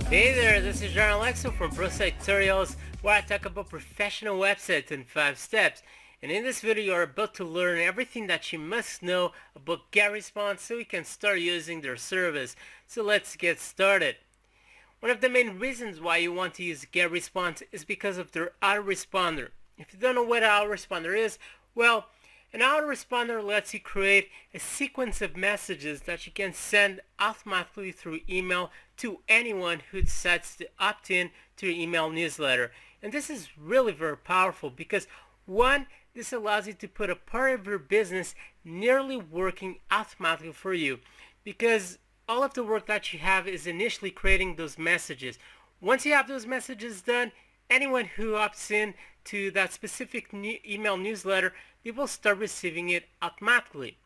Hey there, this is John Alexo from ProSite Tutorials, where I talk about professional websites in 5 steps. And in this video, you're about to learn everything that you must know about Getresponse so you can start using their service. So let's get started. One of the main reasons why you want to use Getresponse is because of their autoresponder. If you don't know what an autoresponder is, well, an autoresponder lets you create a sequence of messages that you can send automatically through email to anyone who decides to opt in to your email newsletter. And this is really very powerful because, one, this allows you to put a part of your business nearly working automatically for you, because all of the work that you have is initially creating those messages. Once you have those messages done, anyone who opts in to that specific email newsletter, they will start receiving it automatically.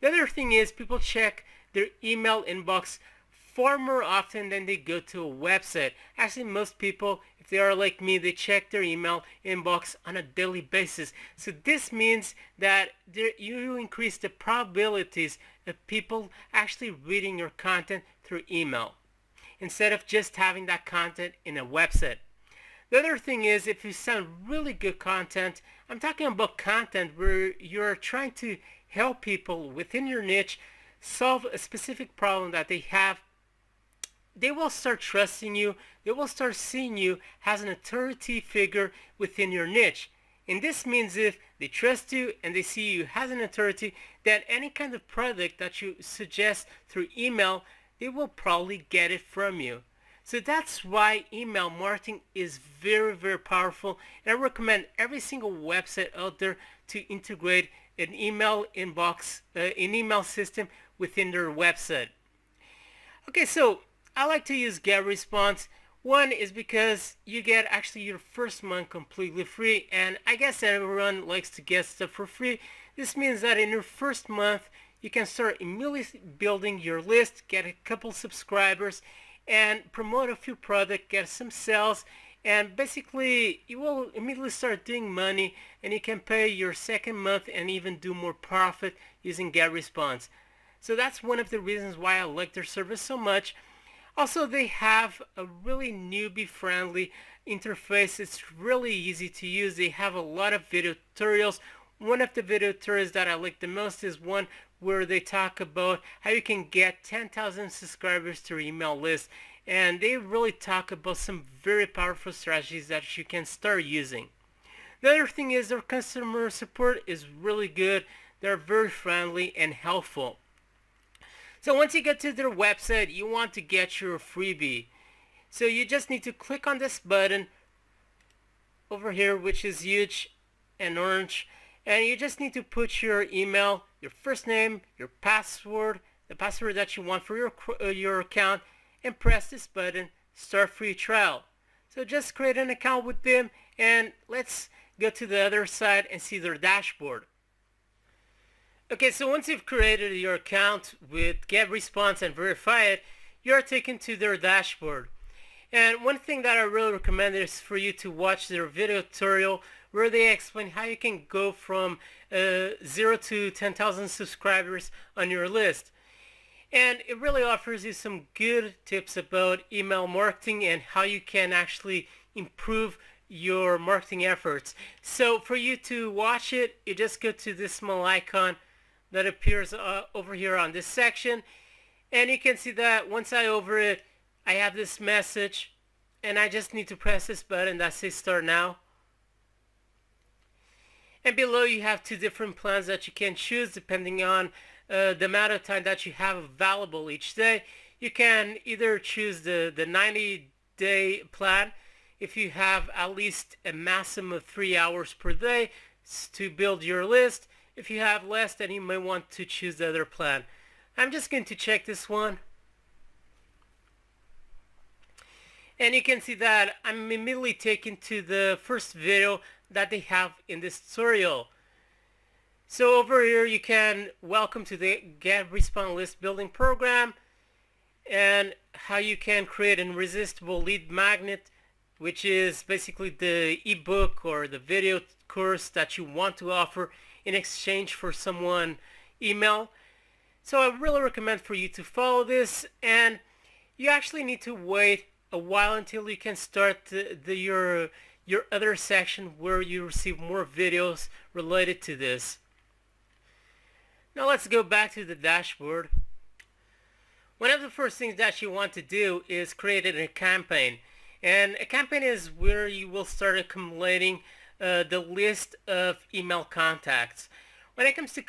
The other thing is people check their email inbox far more often than they go to a website. Actually, most people, if they are like me, they check their email inbox on a daily basis. So this means that you increase the probabilities of people actually reading your content through email instead of just having that content in a website. The other thing is, if you send really good content, I'm talking about content where you're trying to help people within your niche solve a specific problem that they have, they will start trusting you. They will start seeing you as an authority figure within your niche. And this means if they trust you and they see you as an authority, that any kind of product that you suggest through email, they will probably get it from you. So that's why email marketing is very, very powerful. And I recommend every single website out there to integrate an email inbox, an email system within their website. Okay, so I like to use Getresponse. One is because you get actually your first month completely free, and I guess everyone likes to get stuff for free. This means that in your first month, you can start immediately building your list, get a couple subscribers, and promote a few products, get some sales, and basically you will immediately start doing money, and you can pay your second month and even do more profit using Getresponse. So that's one of the reasons why I like their service so much. Also, they have a really newbie-friendly interface. It's really easy to use. They have a lot of video tutorials. One of the video tutorials that I like the most is one where they talk about how you can get 10,000 subscribers to your email list. And they really talk about some very powerful strategies that you can start using. The other thing is their customer support is really good. They're very friendly and helpful. So once you get to their website, you want to get your freebie. So you just need to click on this button over here, which is huge and orange. And you just need to put your email, your first name, your password, the password that you want for your account, and press this button, Start Free Trial. So just create an account with them, and let's go to the other side and see their dashboard. Okay, so once you've created your account with Getresponse and verify it, you're taken to their dashboard. And one thing that I really recommend is for you to watch their video tutorial where they explain how you can go from 0 to 10,000 subscribers on your list. And it really offers you some good tips about email marketing and how you can actually improve your marketing efforts. So for you to watch it, you just go to this small icon that appears over here on this section, and you can see that once I over it, I have this message, and I just need to press this button that says Start Now. And below you have two different plans that you can choose depending on the amount of time that you have available each day. You can either choose the 90-day plan if you have at least a maximum of 3 hours per day to build your list. If you have less, then you may want to choose the other plan. I'm just going to check this one. And you can see that I'm immediately taken to the first video that they have in this tutorial. So over here you can welcome to the Getresponse list building program and how you can create an irresistible lead magnet, which is basically the ebook or the video course that you want to offer in exchange for someone email. So I really recommend for you to follow this, and you actually need to wait a while until you can start your other section where you receive more videos related to this. Now let's go back to the dashboard. One of the first things that you want to do is create a campaign. And a campaign is where you will start accumulating the list of email contacts. When it comes to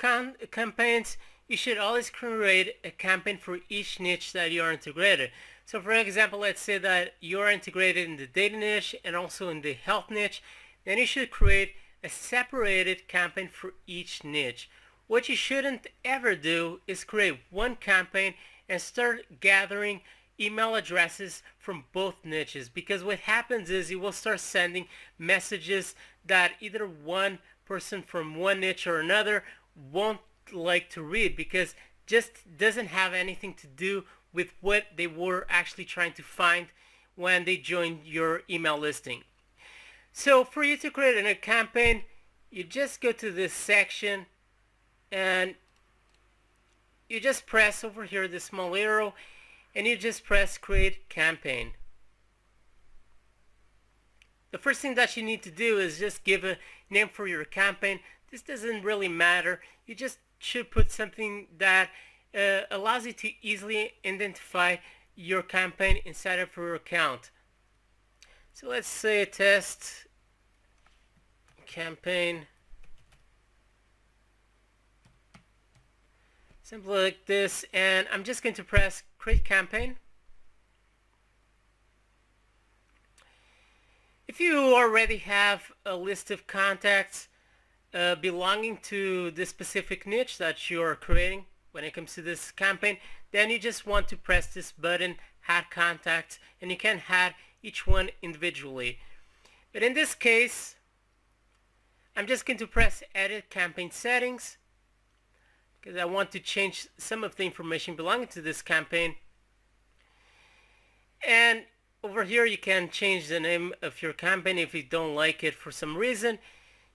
campaigns, you should always create a campaign for each niche that you are integrated. So for example, let's say that you are integrated in the data niche and also in the health niche, then you should create a separated campaign for each niche. What you shouldn't ever do is create one campaign and start gathering email addresses from both niches, because what happens is you will start sending messages that either one person from one niche or another won't like to read, because just doesn't have anything to do with what they were actually trying to find when they joined your email listing. So for you to create a campaign, you just go to this section and you just press over here the small arrow and you just press create campaign. The first thing that you need to do is just give a name for your campaign. This doesn't really matter. You just should put something that allows you to easily identify your campaign inside of your account. So let's say test campaign. Simply like this, and I'm just going to press create campaign. If you already have a list of contacts belonging to this specific niche that you're creating when it comes to this campaign, then you just want to press this button, add contacts, and you can add each one individually. But in this case, I'm just going to press edit campaign settings, because I want to change some of the information belonging to this campaign. And over here you can change the name of your campaign if you don't like it for some reason.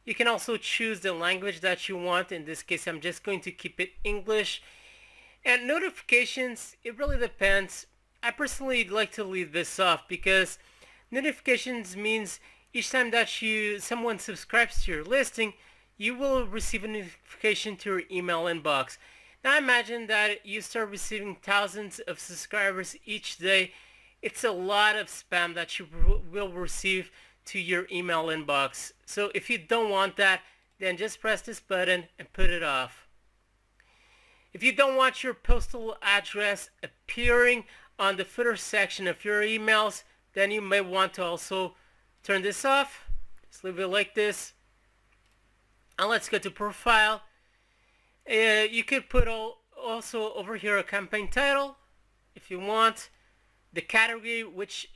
You can also choose the language that you want. In this case, I'm just going to keep it English. And notifications, it really depends. I personally like to leave this off, because notifications means each time that someone subscribes to your listing, you will receive a notification to your email inbox. Now imagine that you start receiving thousands of subscribers each day. It's a lot of spam that you will receive to your email inbox. So if you don't want that, then just press this button and put it off. If you don't want your postal address appearing on the footer section of your emails, then you may want to also turn this off. Just leave it like this. And let's go to profile. You could put also over here a campaign title if you want, the category which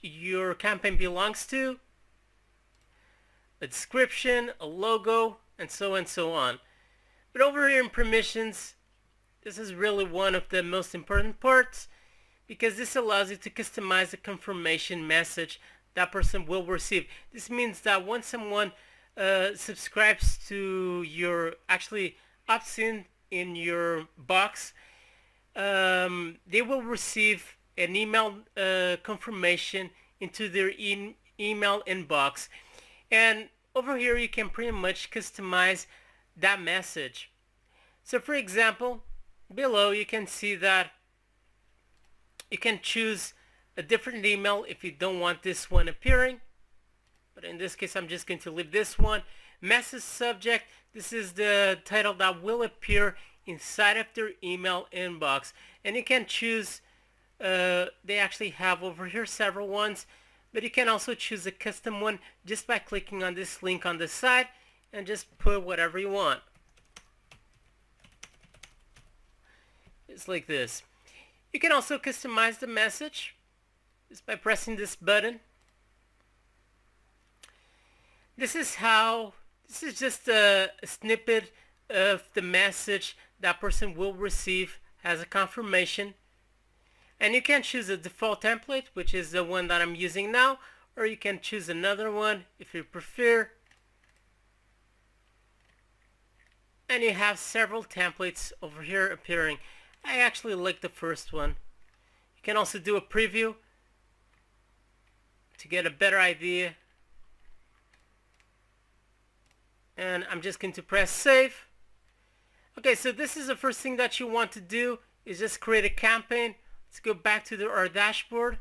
your campaign belongs to, a description, a logo, and so on. But over here in permissions, this is really one of the most important parts, because this allows you to customize the confirmation message that person will receive. This means that once someone subscribes to your, actually opts in your box, they will receive an email confirmation into their email inbox. And over here you can pretty much customize that message. So for example, below you can see that you can choose a different email if you don't want this one appearing. But in this case, I'm just going to leave this one. Message subject, this is the title that will appear inside of their email inbox. And you can choose, they actually have over here several ones, but you can also choose a custom one just by clicking on this link on the side and just put whatever you want. It's like this. You can also customize the message just by pressing this button. This is just a snippet of the message that person will receive as a confirmation. And you can choose a default template, which is the one that I'm using now, or you can choose another one if you prefer. And you have several templates over here appearing. I actually like the first one. You can also do a preview to get a better idea. And I'm just going to press save. Okay, so this is the first thing that you want to do, is just create a campaign. Let's go back to our dashboard.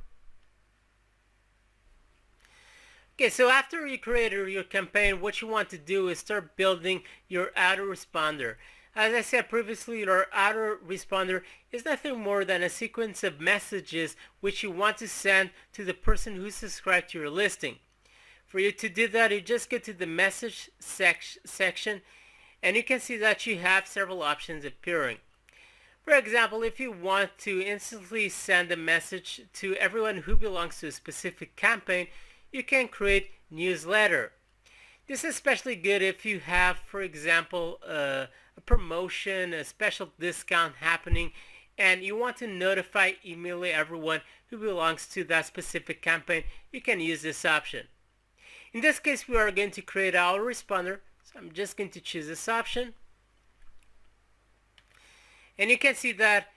Okay, so after you created your campaign, what you want to do is start building your autoresponder. As I said previously, your autoresponder is nothing more than a sequence of messages which you want to send to the person who subscribed to your listing. For you to do that, you just go to the message section, and you can see that you have several options appearing. For example, if you want to instantly send a message to everyone who belongs to a specific campaign, you can create newsletter. This is especially good if you have, for example, a promotion, a special discount happening, and you want to notify immediately everyone who belongs to that specific campaign. You can use this option. In this case, we are going to create our responder, so I'm just going to choose this option. And you can see that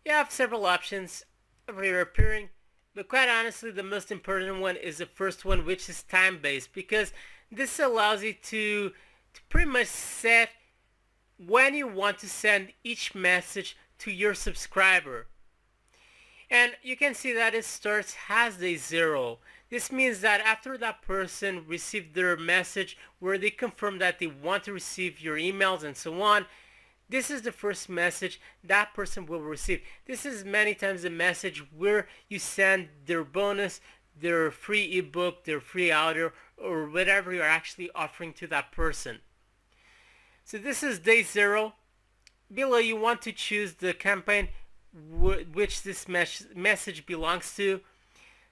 you have several options over here appearing, but quite honestly, the most important one is the first one, which is time-based, because this allows you to pretty much set when you want to send each message to your subscriber. And you can see that it starts as day 0. This means that after that person received their message where they confirm that they want to receive your emails and so on, this is the first message that person will receive. This is many times a message where you send their bonus, their free ebook, their free audio, or whatever you're actually offering to that person. So this is day 0. Below, you want to choose the campaign which this message belongs to.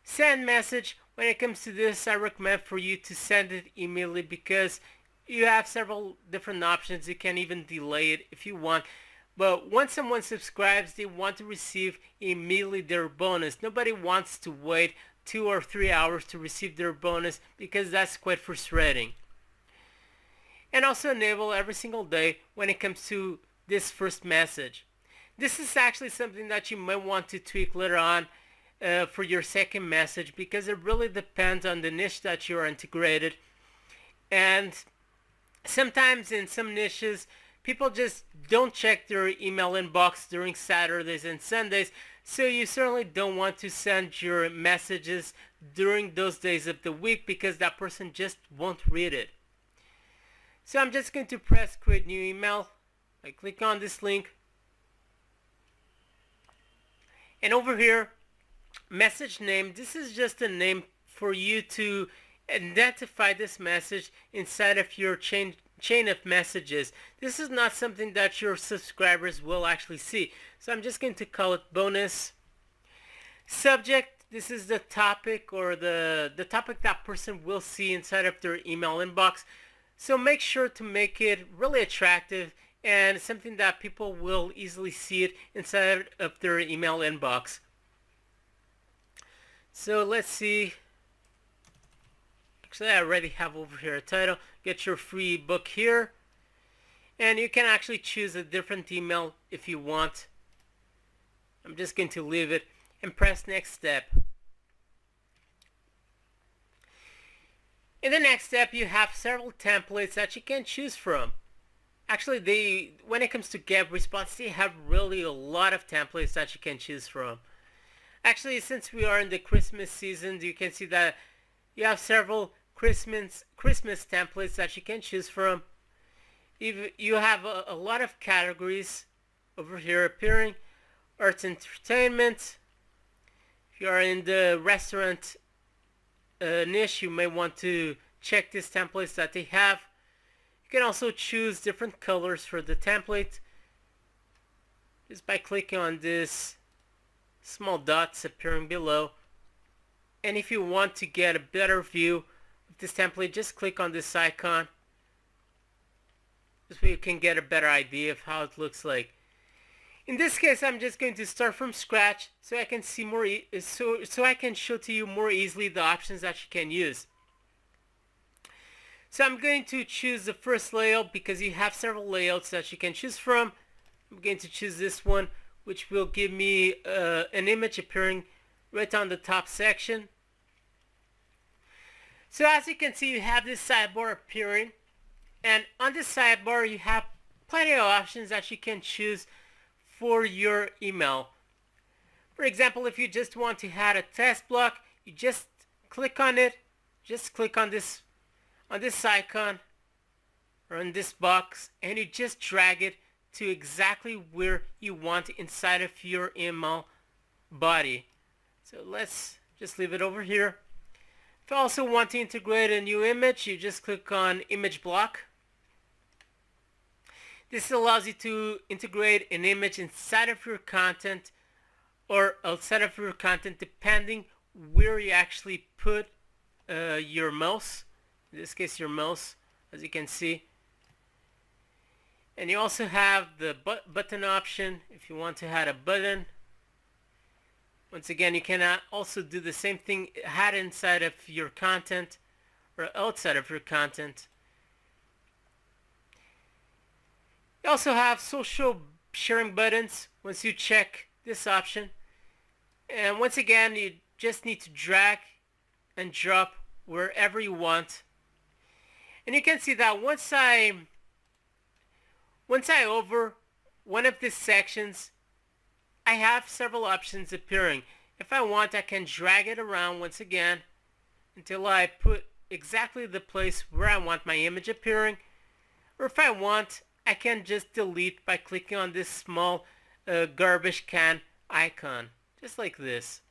Send message. When it comes to this, I recommend for you to send it immediately because you have several different options. You can even delay it if you want. But once someone subscribes, they want to receive immediately their bonus. Nobody wants to wait 2 or 3 hours to receive their bonus because that's quite frustrating. And also enable every single day when it comes to this first message. This is actually something that you might want to tweak later on for your second message, because it really depends on the niche that you're integrated. And sometimes in some niches, people just don't check their email inbox during Saturdays and Sundays, so you certainly don't want to send your messages during those days of the week because that person just won't read it. So I'm just going to press create new email. I click on this link. And over here, message name. This is just a name for you to identify this message inside of your chain of messages. This is not something that your subscribers will actually see. So I'm just going to call it bonus. Subject. This is the topic or the topic that person will see inside of their email inbox. So make sure to make it really attractive and something that people will easily see it inside of their email inbox. So let's see. Actually, I already have over here a title. Get your free book here. And you can actually choose a different email if you want. I'm just going to leave it and press next step. In the next step, you have several templates that you can choose from. Actually, when it comes to Getresponse, they have really a lot of templates that you can choose from. Actually, since we are in the Christmas season, you can see that you have several Christmas templates that you can choose from. You have a lot of categories over here appearing. Arts and entertainment. If you are in the restaurant niche, you may want to check these templates that they have. You can also choose different colors for the template just by clicking on this small dots appearing below. And if you want to get a better view of this template, just click on this icon. This way you can get a better idea of how it looks like. In this case, I'm just going to start from scratch so I can see more so I can show to you more easily the options that you can use. So I'm going to choose the first layout because you have several layouts that you can choose from. I'm going to choose this one, which will give me an image appearing right on the top section. So as you can see, you have this sidebar appearing, and on this sidebar you have plenty of options that you can choose for your email. For example, if you just want to add a test block, you just click on it. Just click on this icon or on this box, and you just drag it to exactly where you want inside of your email body. So let's just leave it over here. If you also want to integrate a new image, you just click on image block. This allows you to integrate an image inside of your content or outside of your content, depending where you actually put your mouse. In this case, your mouse, as you can see. And you also have the button option if you want to add a button. Once again, you can also do the same thing, add inside of your content or outside of your content. You also have social sharing buttons once you check this option. And once again, you just need to drag and drop wherever you want. And you can see that once I over one of these sections, I have several options appearing. If I want, I can drag it around once again until I put exactly the place where I want my image appearing. Or if I want, I can just delete by clicking on this small garbage can icon, just like this.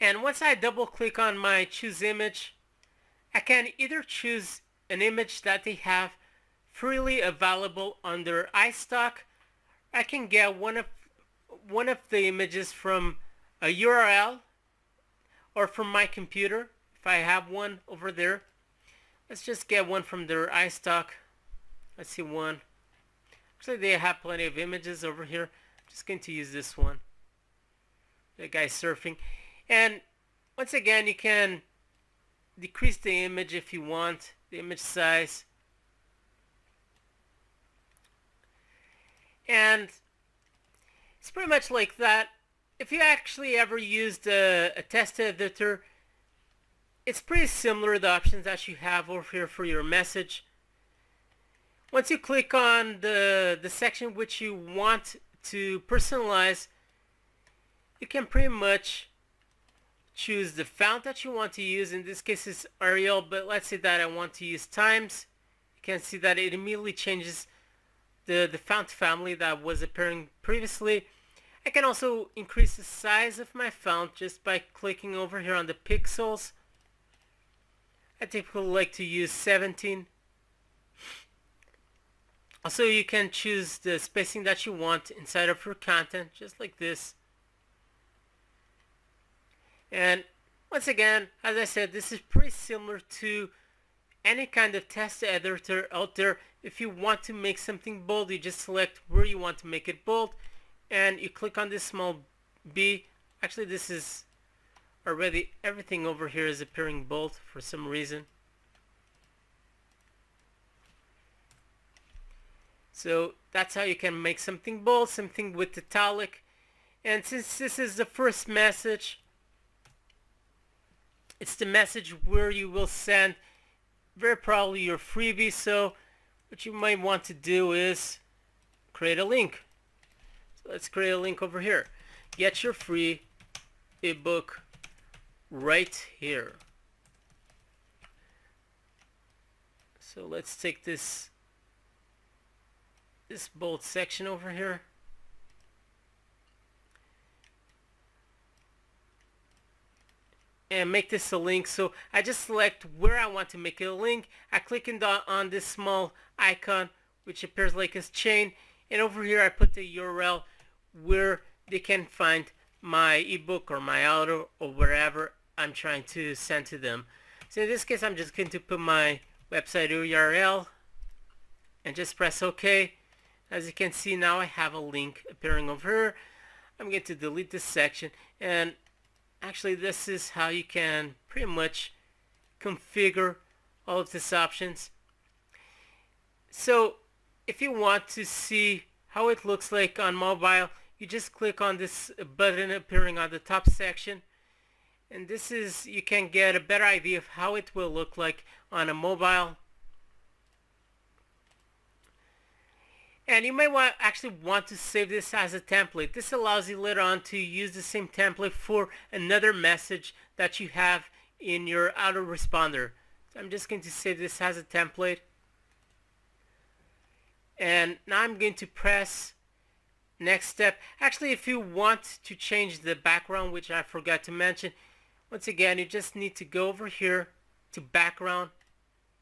And once I double click on my choose image, I can either choose an image that they have freely available under iStock. I can get one of the images from a URL or from my computer if I have one over there. Let's just get one from their iStock. Let's see one. Actually, they have plenty of images over here. I'm just going to use this one. The guy surfing. And once again, you can decrease the image if you want, the image size. And it's pretty much like that. If you actually ever used a test editor, it's pretty similar, the options that you have over here for your message. Once you click on the section which you want to personalize, you can pretty much choose the font that you want to use. In this case it's Arial, but let's say that I want to use Times. You can see that it immediately changes the font family that was appearing previously. I can also increase the size of my font just by clicking over here on the pixels. I typically like to use 17. Also, you can choose the spacing that you want inside of your content, just like this. And once again, as I said, this is pretty similar to any kind of text editor out there. If you want to make something bold, you just select where you want to make it bold, and you click on this small B. Actually, this is already, everything over here is appearing bold for some reason. So that's how you can make something bold, something with italic. And since this is the first message, it's the message where you will send very probably your freebie. So what you might want to do is create a link. So let's create a link over here. Get your free ebook right here. So let's take this bold section over here. And make this a link. So I just select where I want to make it a link. I click on this small icon which appears like a chain, and over here I put the URL where they can find my ebook or my audio or wherever I'm trying to send to them. So in this case, I'm just going to put my website URL and just press OK. As you can see, now I have a link appearing over here. I'm going to delete this section, and actually this is how you can pretty much configure all of these options. So if you want to see how it looks like on mobile, you just click on this button appearing on the top section, and this is, you can get a better idea of how it will look like on a mobile. And you may actually want to save this as a template. This allows you later on to use the same template for another message that you have in your autoresponder. So I'm just going to save this as a template. And now I'm going to press next step. Actually, if you want to change the background, which I forgot to mention, once again, you just need to go over here to background,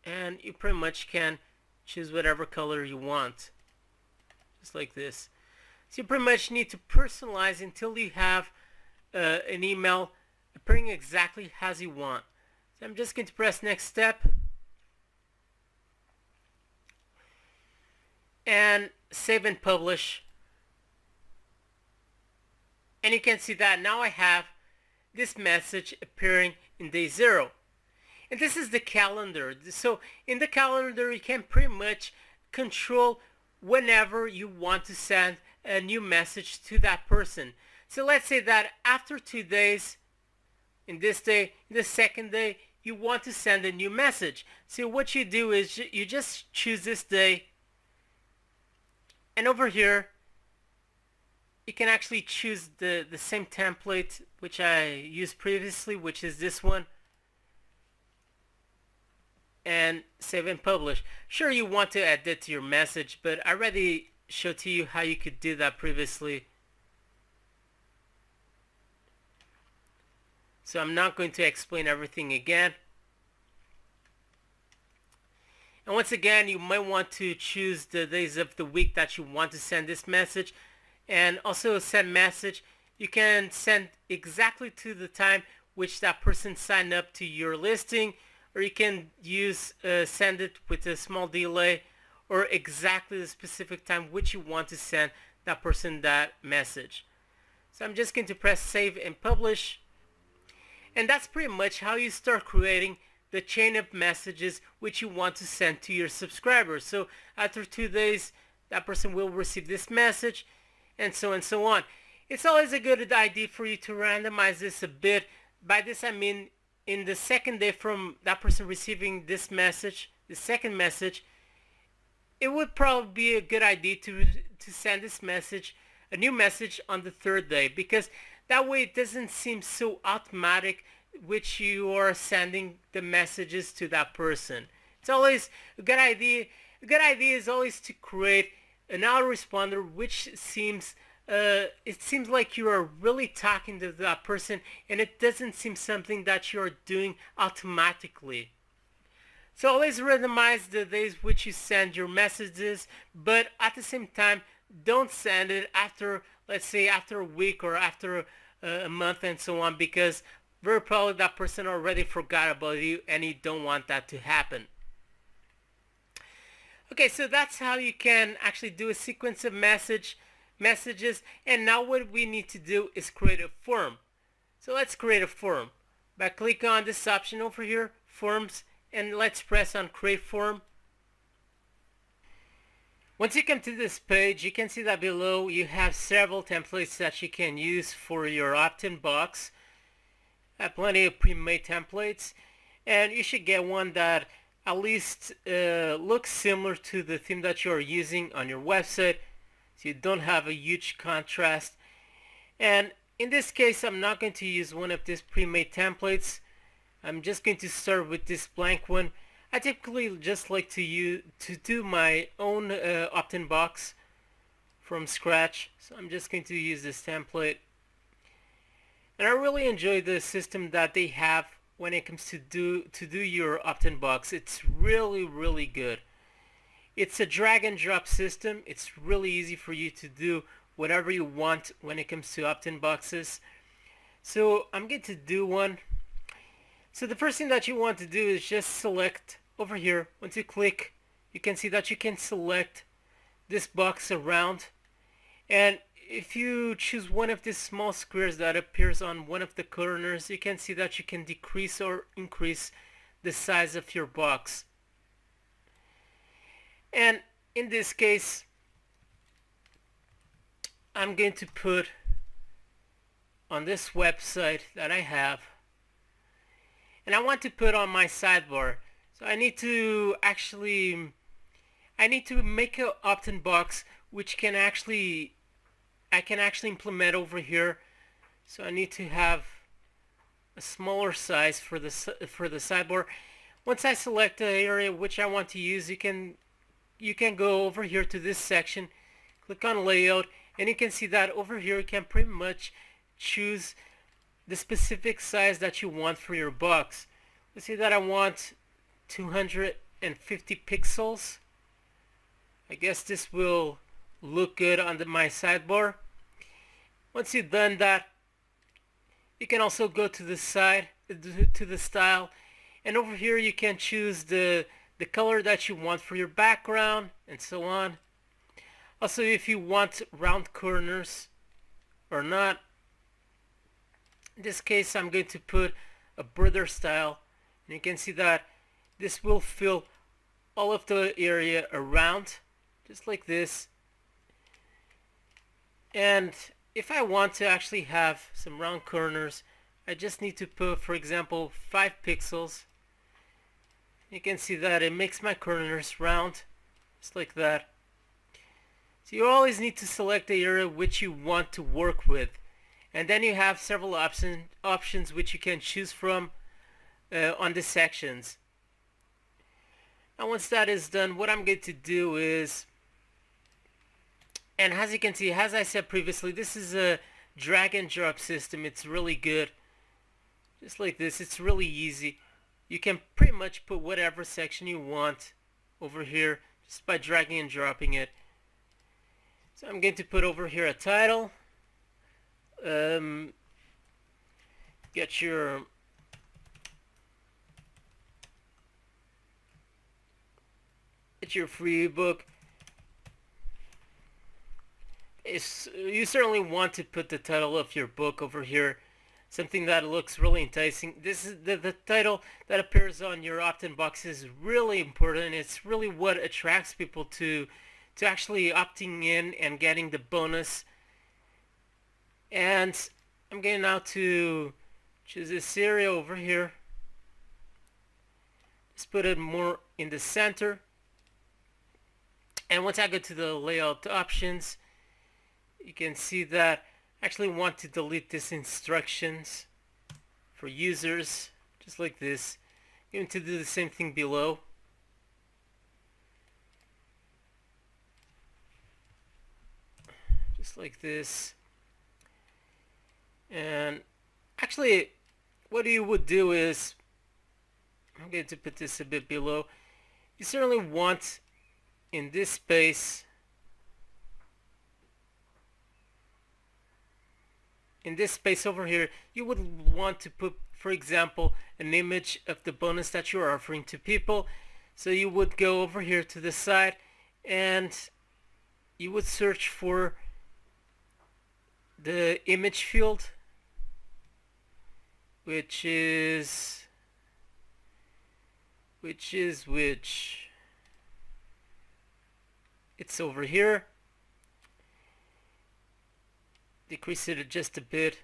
and you pretty much can choose whatever color you want. Just like this. So you pretty much need to personalize until you have an email appearing exactly as you want. So I'm just going to press next step. And save and publish. And you can see that now I have this message appearing in day 0. And this is the calendar. So in the calendar you can pretty much control whenever you want to send a new message to that person. So let's say that after 2 days, in this day, in the second day, you want to send a new message. So what you do is you just choose this day, and over here you can actually choose the same template which I used previously, which is this one, and save and publish. Sure, you want to add that to your message, but I already showed to you how you could do that previously. So I'm not going to explain everything again. And once again, you might want to choose the days of the week that you want to send this message. And also send message, you can send exactly to the time which that person signed up to your listing, or you can use send it with a small delay, or exactly the specific time which you want to send that person that message. So I'm just going to press save and publish. And that's pretty much how you start creating the chain of messages which you want to send to your subscribers. So after 2 days, that person will receive this message, and so on. It's always a good idea for you to randomize this a bit. By this I mean, in the second day from that person receiving this message, the second message, it would probably be a good idea to send this message, a new message, on the third day, because that way it doesn't seem so automatic which you are sending the messages to that person. It's always a good idea. A good idea is always to create an autoresponder which seems it seems like you are really talking to that person, and it doesn't seem something that you're doing automatically. So always randomize the days which you send your messages, but at the same time, don't send it after, let's say, after a week or after a month and so on, because very probably that person already forgot about you and you don't want that to happen. Okay, so that's how you can actually do a sequence of messages. And now what we need to do is create a form. So let's create a form by clicking on this option over here, forms, and let's press on create form. Once you come to this page, you can see that below you have several templates that you can use for your opt-in box. I have plenty of pre-made templates, and you should get one that at least looks similar to the theme that you are using on your website, so you don't have a huge contrast. And in this case, I'm not going to use one of these pre-made templates. I'm just going to start with this blank one. I typically just like to do my own opt-in box from scratch, so I'm just going to use this template. And I really enjoy the system that they have when it comes to do your opt-in box. It's really good. It's a drag and drop system. It's really easy for you to do whatever you want when it comes to opt-in boxes. So I'm going to do one. So the first thing that you want to do is just select over here. Once you click, you can see that you can select this box around, and if you choose one of these small squares that appears on one of the corners, you can see that you can decrease or increase the size of your box. And in this case, I'm going to put on this website that I have, and I want to put on my sidebar. So I need to make an opt-in box which I can actually implement over here. So I need to have a smaller size for the sidebar. Once I select the area which I want to use, you can go over here to this section, click on layout, and you can see that over here you can pretty much choose the specific size that you want for your box. Let's say that I want 250 pixels. I guess this will look good on my sidebar. Once you've done that, you can also go to the side, to the style, and over here you can choose the color that you want for your background and so on. Also, if you want round corners or not. In this case, I'm going to put a border style, and you can see that this will fill all of the area around, just like this. And if I want to actually have some round corners, I just need to put, for example, 5 pixels. You can see that it makes my corners round, just like that. So you always need to select the area which you want to work with. And then you have several options which you can choose from on the sections. Now once that is done, what I'm going to do is, and as you can see, as I said previously, this is a drag and drop system. It's really good. Just like this, it's really easy. You can pretty much put whatever section you want over here just by dragging and dropping it. So I'm going to put over here a title. Get your free ebook. You certainly want to put the title of your book over here, something that looks really enticing. This is the title that appears on your opt-in box is really important. It's really what attracts people to actually opting in and getting the bonus. And I'm going now to choose this area over here. Just put it more in the center. And once I go to the layout options, you can see that I actually want to delete this instructions for users, just like this. I'm going to do the same thing below. Just like this. And actually, what you would do is, I'm going to put this a bit below. You certainly want in this space, over here, you would want to put, for example, an image of the bonus that you're offering to people. So you would go over here to the side and you would search for the image field, which is it's over here. Decrease it just a bit,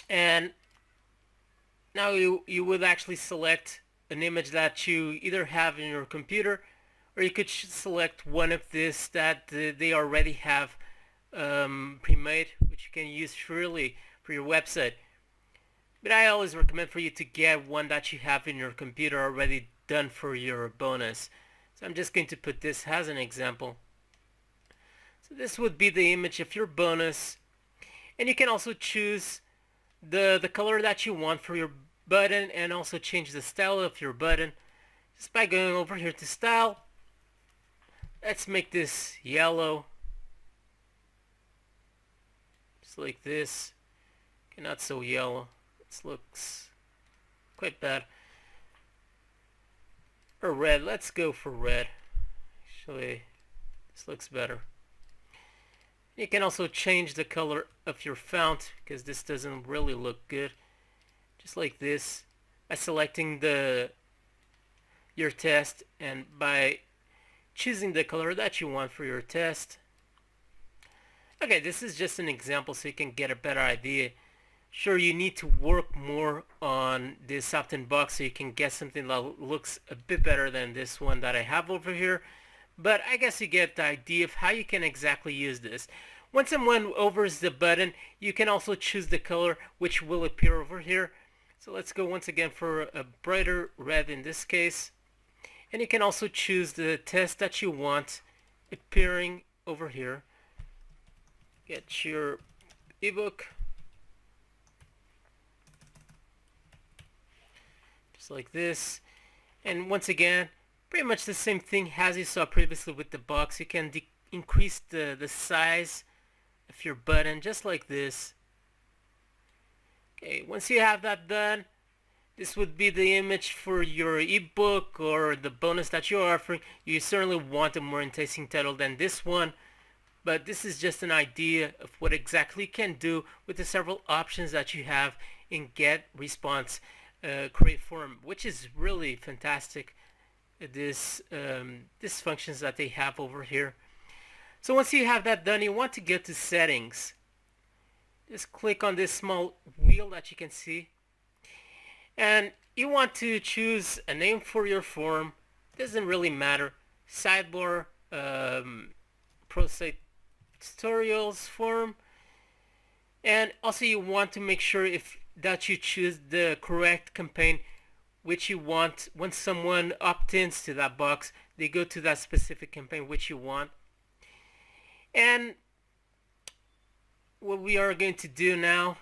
and now you would actually select an image that you either have in your computer, or you could select one of this that they already have pre-made, which you can use freely for your website. But I always recommend for you to get one that you have in your computer already done for your bonus. So I'm just going to put this as an example. So this would be the image of your bonus, and you can also choose the color that you want for your button, and also change the style of your button just by going over here to style. Let's make this yellow, just like this. Okay, not so yellow. This looks quite bad. Or red. Let's go for red. Actually, this looks better. You can also change the color of your font, because this doesn't really look good. Just like this, by selecting your text and by choosing the color that you want for your test. Okay, this is just an example so you can get a better idea. Sure, you need to work more on this opt-in box so you can get something that looks a bit better than this one that I have over here. But I guess you get the idea of how you can exactly use this. When someone overs the button, you can also choose the color which will appear over here. So let's go once again for a brighter red in this case. And you can also choose the test that you want appearing over here. Get your ebook. Just like this. And once again, pretty much the same thing as you saw previously with the box. You can increase the size of your button just like this. Okay, once you have that done, this would be the image for your ebook or the bonus that you're offering. You certainly want a more enticing title than this one, but this is just an idea of what exactly you can do with the several options that you have in Getresponse create form, which is really fantastic. These functions that they have over here. So once you have that done, you want to get to settings. Just click on this small wheel that you can see. And you want to choose a name for your form. Doesn't really matter. Sidebar, pro site tutorials form. And also you want to make sure that you choose the correct campaign which you want. When someone opt-ins to that box, they go to that specific campaign which you want. And what we are going to do now,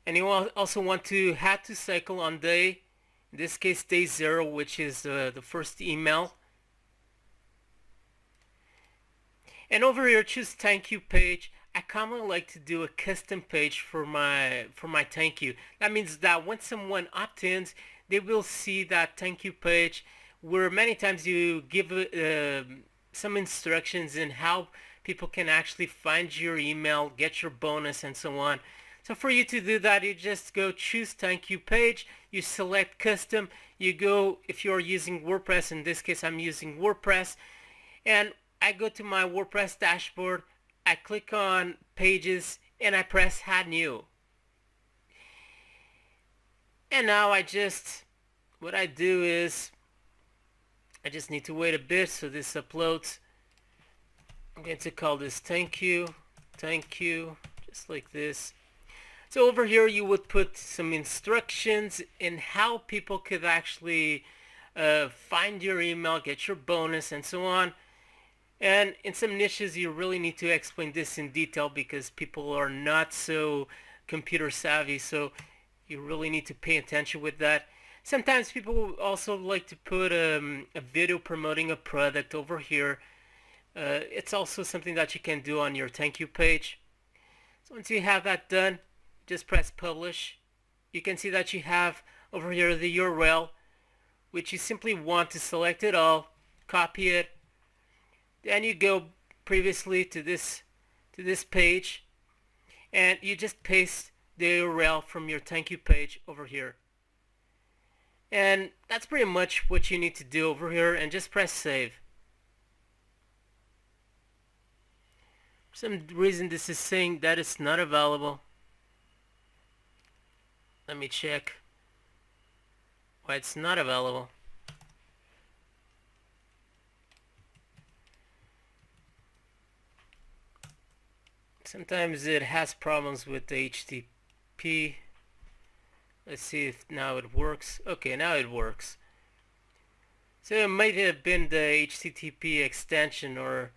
and you also want to add to cycle on day, in this case day 0, which is the first email. And over here choose thank you page. I commonly like to do a custom page for my thank you. That means that when someone opt-ins, they will see that thank you page where many times you give some instructions in how people can actually find your email, get your bonus, and so on. So for you to do that, you just go choose thank you page, you select custom, you go, if you're using WordPress, in this case I'm using WordPress, and I go to my WordPress dashboard, I click on pages, and I press add new. And now what I do is, I just need to wait a bit so this uploads. I'm going to call this thank you, just like this. So over here you would put some instructions in how people could actually find your email, get your bonus, and so on. And in some niches you really need to explain this in detail because people are not so computer savvy, so you really need to pay attention with that. Sometimes people also like to put a video promoting a product over here. It's also something that you can do on your thank you page. So once you have that done, just press publish. You can see that you have over here the URL, which you simply want to select it all, copy it, then you go previously to this page, and you just paste the URL from your thank you page over here. And that's pretty much what you need to do over here, and just press save. For some reason this is saying that it's not available. Let me check why it's not available. Sometimes it has problems with the HTTP. Let's see if now it works. Okay, now it works. So it might have been the HTTP extension or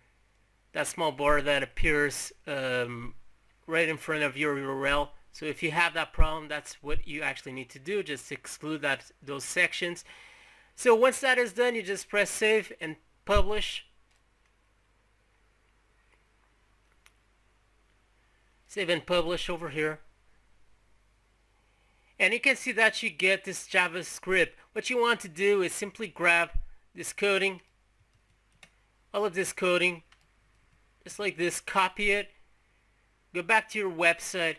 that small bar that appears right in front of your URL. So if you have that problem, that's what you actually need to do. Just exclude those sections. So once that is done, you just press save and publish. Save and publish over here. And you can see that you get this JavaScript. What you want to do is simply grab this coding, all of this coding, just like this, copy it, go back to your website,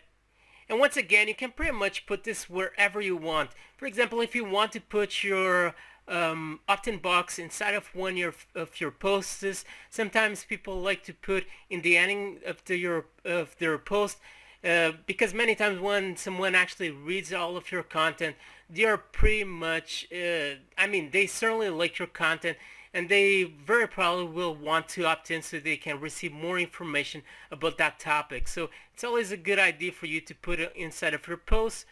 and once again you can pretty much put this wherever you want. For example, if you want to put your opt-in box inside of one of your posts. Sometimes people like to put in the ending of their post, because many times when someone actually reads all of your content, they are pretty much, they certainly like your content, and they very probably will want to opt in so they can receive more information about that topic. So it's always a good idea for you to put it inside of your posts.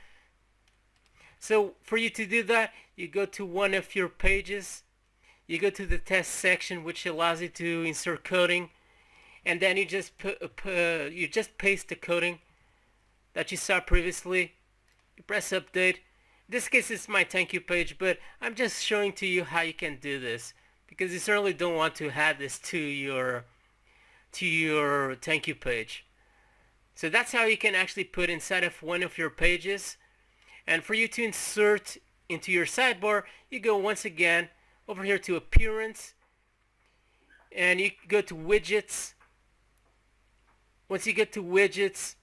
So for you to do that, you go to one of your pages, you go to the test section, which allows you to insert coding, and then you just paste the coding that you saw previously. You press update. In this case, it's my thank you page, but I'm just showing to you how you can do this, because you certainly don't want to add this to your thank you page. So that's how you can actually put inside of one of your pages. And for you to insert into your sidebar, you go once again over here to appearance, and you go to widgets. Once you get to widgets,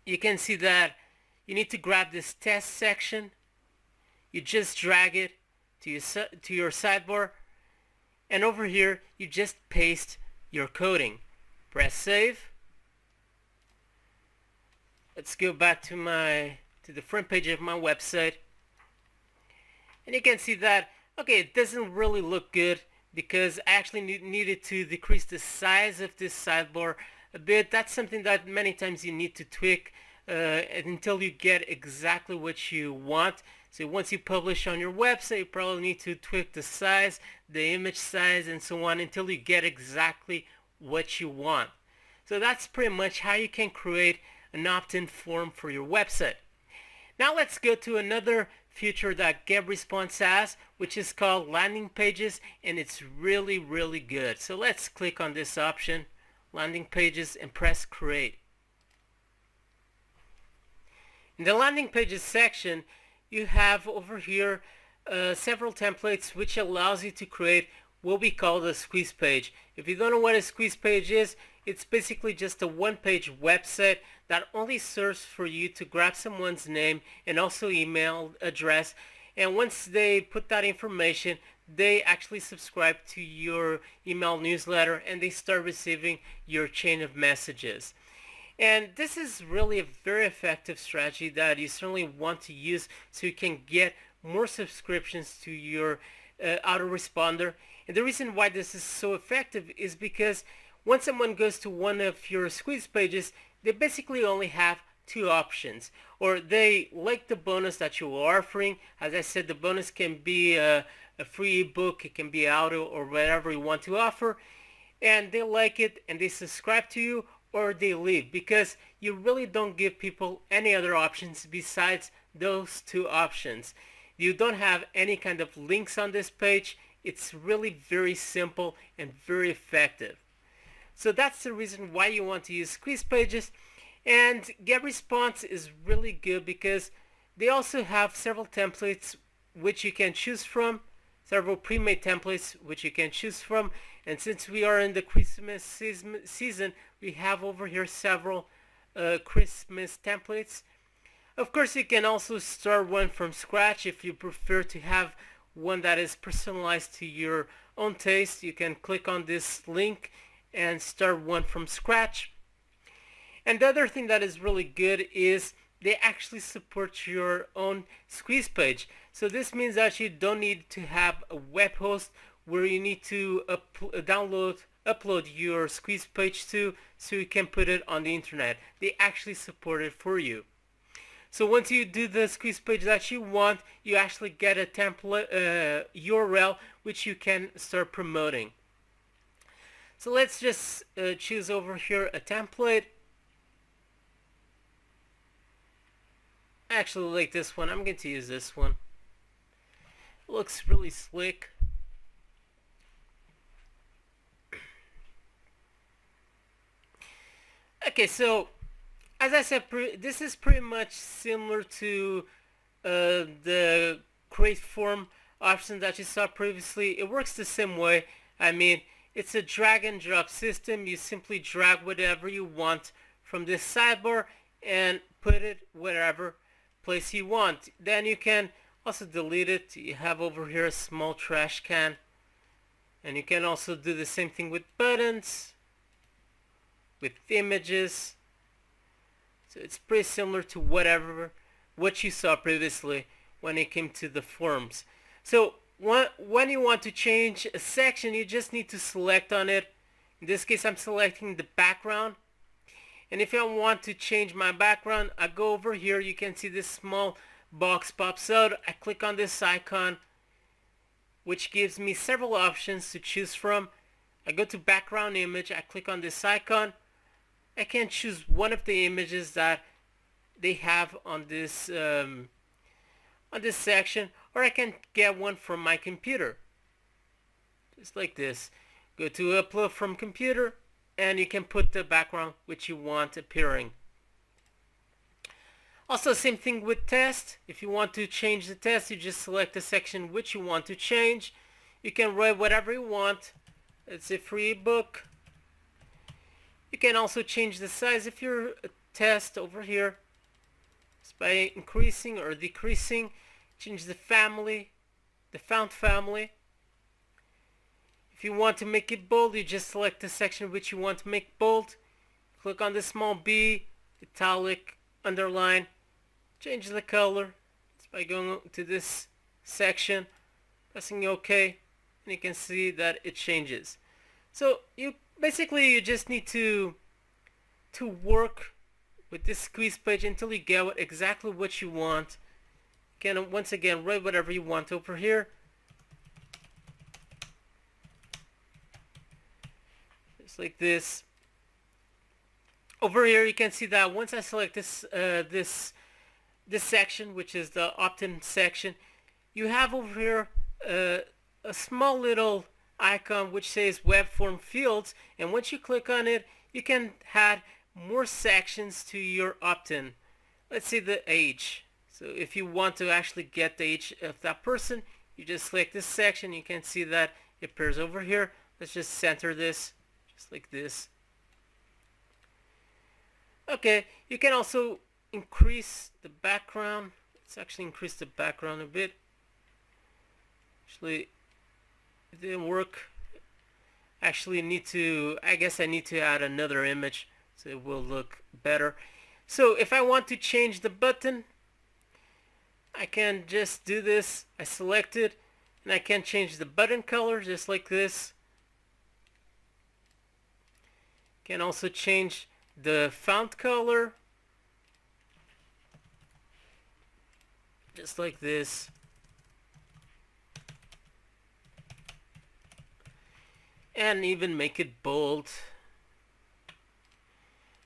you can see that you need to grab this test section. You just drag it to your sidebar, and over here you just paste your coding. Press save. Let's go back to the front page of my website, and you can see that, okay, it doesn't really look good because I actually needed to decrease the size of this sidebar a bit. That's something that many times you need to tweak until you get exactly what you want. So once you publish on your website, you probably need to tweak the size, the image size, and so on until you get exactly what you want. So that's pretty much how you can create an opt-in form for your website. Now let's go to another feature that Getresponse has, which is called landing pages, and it's really, really good. So let's click on this option, landing pages, and press create. In the landing pages section, you have over here several templates which allows you to create what we call the squeeze page. If you don't know what a squeeze page is, it's basically just a one-page website that only serves for you to grab someone's name and also email address, and once they put that information, they actually subscribe to your email newsletter and they start receiving your chain of messages. And this is really a very effective strategy that you certainly want to use so you can get more subscriptions to your autoresponder. And the reason why this is so effective is because when someone goes to one of your squeeze pages, they basically only have two options. Or they like the bonus that you are offering. As I said, the bonus can be a free ebook, it can be audio or whatever you want to offer. And they like it and they subscribe to you, or they leave, because you really don't give people any other options besides those two options. You don't have any kind of links on this page. It's really very simple and very effective. So that's the reason why you want to use squeeze pages. And Getresponse is really good because they also have several templates which you can choose from, several pre-made templates which you can choose from. And since we are in the Christmas season, we have over here several Christmas templates. Of course, you can also start one from scratch if you prefer to have one that is personalized to your own taste. You can click on this link and start one from scratch. And the other thing that is really good is they actually support your own squeeze page. So this means that you don't need to have a web host where you need to upload your squeeze page to, so you can put it on the internet. They actually support it for you. So once you do the squeeze page that you want, you actually get a template URL which you can start promoting. So let's just choose over here a template. I actually like this one. I'm going to use this one. It looks really slick. Okay, so as I said, this is pretty much similar to the create form option that you saw previously. It works the same way. I mean, it's a drag and drop system. You simply drag whatever you want from this sidebar and put it whatever place you want. Then you can Also delete it. You have over here a small trash can, and you can also do the same thing with buttons, with images. So it's pretty similar to what you saw previously when it came to the forms. So when you want to change a section, you just need to select on it. In this case, I'm selecting the background. And if I want to change my background, I go over here. You can see this small box pops out. I click on this icon, which gives me several options to choose from. I go to background image. I click on this icon. I can choose one of the images that they have on this section, or I can get one from my computer, just like this. Go to upload from computer, and you can put the background which you want appearing. Also, same thing with test. If you want to change the test, you just select the section which you want to change. You can write whatever you want. It's a free book. You can also change the size of your test over here, just by increasing or decreasing. Change the family, the font family. If you want to make it bold, you just select the section which you want to make bold. Click on the small b, italic, underline. Change the color just by going to this section, pressing OK, and you can see that it changes. So you just need to work with this squeeze page until you get exactly what you want. You can once again write whatever you want over here. Just like this. Over here you can see that once I select this this section, which is the opt-in section, you have over here a small little icon which says web form fields, and once you click on it, you can add more sections to your opt-in. Let's say the age. So if you want to actually get the age of that person, you just select this section. You can see that it appears over here. Let's just center this just like this. Okay, you can also increase the background. Let's actually increase the background a bit. Actually, it didn't work. Actually I guess I need to add another image so it will look better. So if I want to change the button, I can just do this. I select it, and I can change the button color just like this. Can also change the font color just like this. And even make it bold.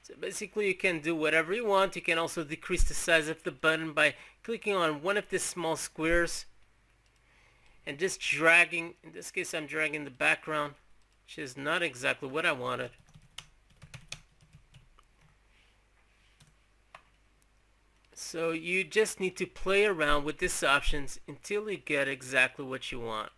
So basically you can do whatever you want. You can also decrease the size of the button by clicking on one of the small squares and just dragging. In this case I'm dragging the background, which is not exactly what I wanted. So you just need to play around with these options until you get exactly what you want.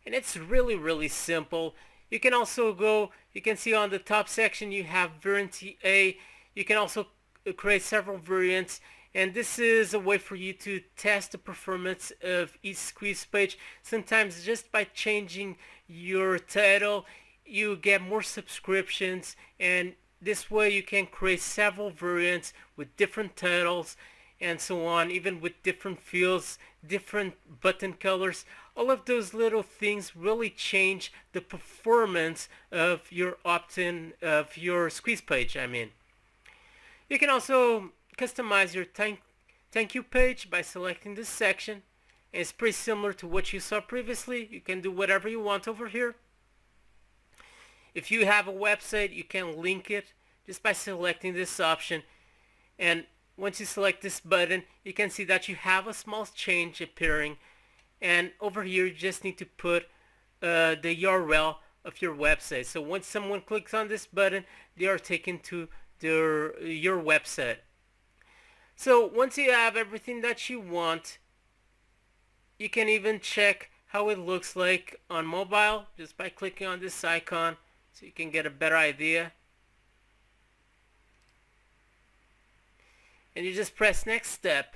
And it's really simple. You can also go, you can see on the top section you have variant A. You can also create several variants, and this is a way for you to test the performance of each squeeze page. Sometimes just by changing your title you get more subscriptions, and this way you can create several variants with different titles and so on, even with different fields, different button colors. All of those little things really change the performance of your opt-in, of your squeeze page, I mean. You can also customize your thank you page by selecting this section. It's pretty similar to what you saw previously. You can do whatever you want over here. If you have a website, you can link it just by selecting this option. And once you select this button, you can see that you have a small change appearing. And over here, you just need to put the URL of your website. So once someone clicks on this button, they are taken to your website. So once you have everything that you want, you can even check how it looks like on mobile just by clicking on this icon, so you can get a better idea. And you just press next step.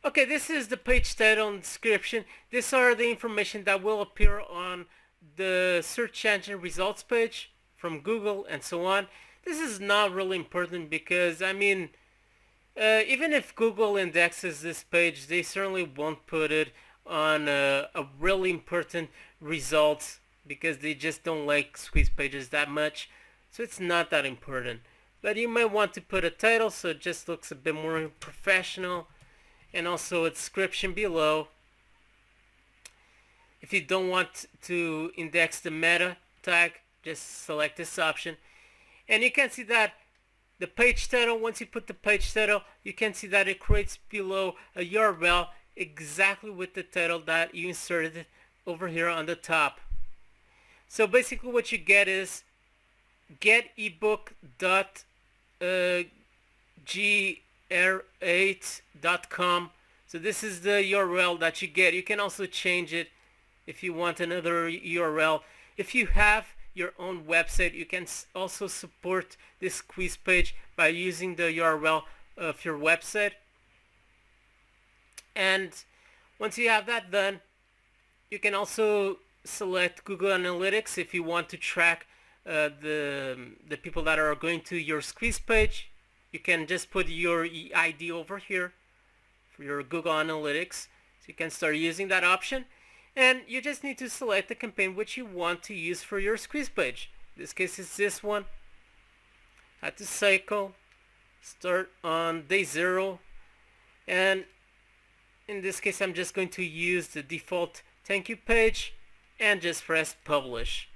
Okay, this is the page title and description. These are the information that will appear on the search engine results page from Google and so on. This is not really important because, I mean, even if Google indexes this page, they certainly won't put it on a really important results because they just don't like squeeze pages that much. So it's not that important. But you might want to put a title so it just looks a bit more professional, and also a description below. If you don't want to index the meta tag, just select this option. And you can see that the page title, once you put the page title, you can see that it creates below a URL exactly with the title that you inserted over here on the top. So basically what you get is getebook.gr8.com. So this is the URL that you get. You can also change it if you want another URL. If you have your own website, you can also support this quiz page by using the URL of your website. And once you have that done, you can also select Google Analytics if you want to track the people that are going to your squeeze page. You can just put your ID over here for your Google Analytics. So you can start using that option. And you just need to select the campaign which you want to use for your squeeze page. In this case, it's this one. Add to cycle. Start on day 0. And in this case, I'm just going to use the default thank you page and just press publish.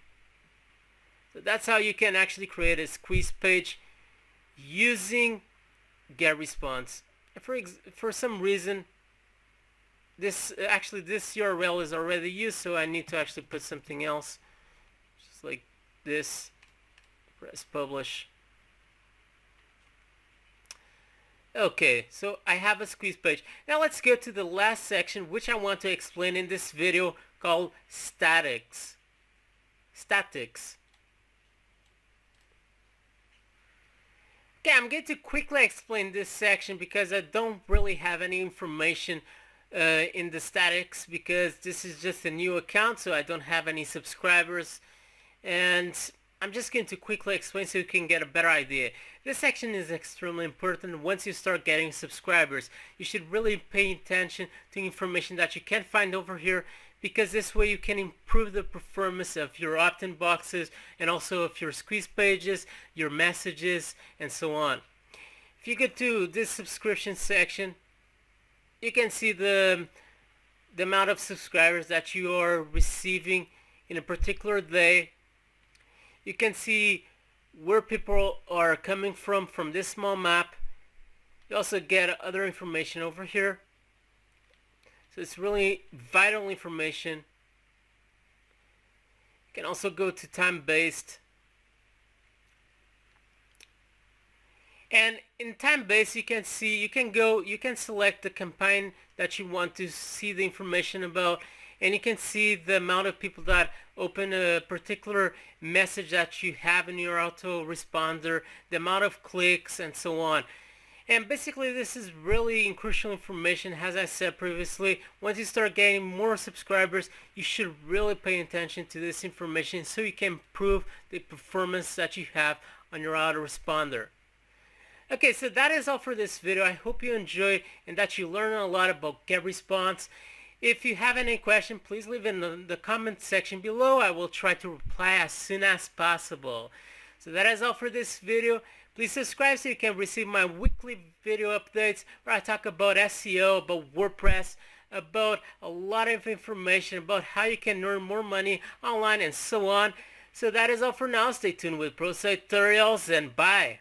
So that's how you can actually create a squeeze page using Getresponse. For some reason, this URL is already used, so I need to actually put something else, just like this. Press publish. Okay, so I have a squeeze page. Now let's go to the last section, which I want to explain in this video, called statics. Okay, I'm going to quickly explain this section because I don't really have any information in the statics, because this is just a new account, so I don't have any subscribers, and I'm just going to quickly explain so you can get a better idea. This section is extremely important. Once you start getting subscribers, you should really pay attention to information that you can't find over here, because this way you can improve the performance of your opt-in boxes and also of your squeeze pages, your messages, and so on. If you go to this subscription section, you can see the amount of subscribers that you are receiving in a particular day. You can see where people are coming from this small map. You also get other information over here. So it's really vital information. You can also go to time-based. And in time-based, you can see, you can select the campaign that you want to see the information about, and you can see the amount of people that open a particular message that you have in your autoresponder, the amount of clicks, and so on. And basically, this is really crucial information. As I said previously, once you start getting more subscribers, you should really pay attention to this information so you can improve the performance that you have on your autoresponder. Okay, so that is all for this video. I hope you enjoyed and that you learned a lot about Getresponse. If you have any question, please leave in the comment section below. I will try to reply as soon as possible. So that is all for this video. Please subscribe so you can receive my weekly video updates where I talk about SEO, about WordPress, about a lot of information about how you can earn more money online and so on. So that is all for now. Stay tuned with Pro Tutorials, and bye.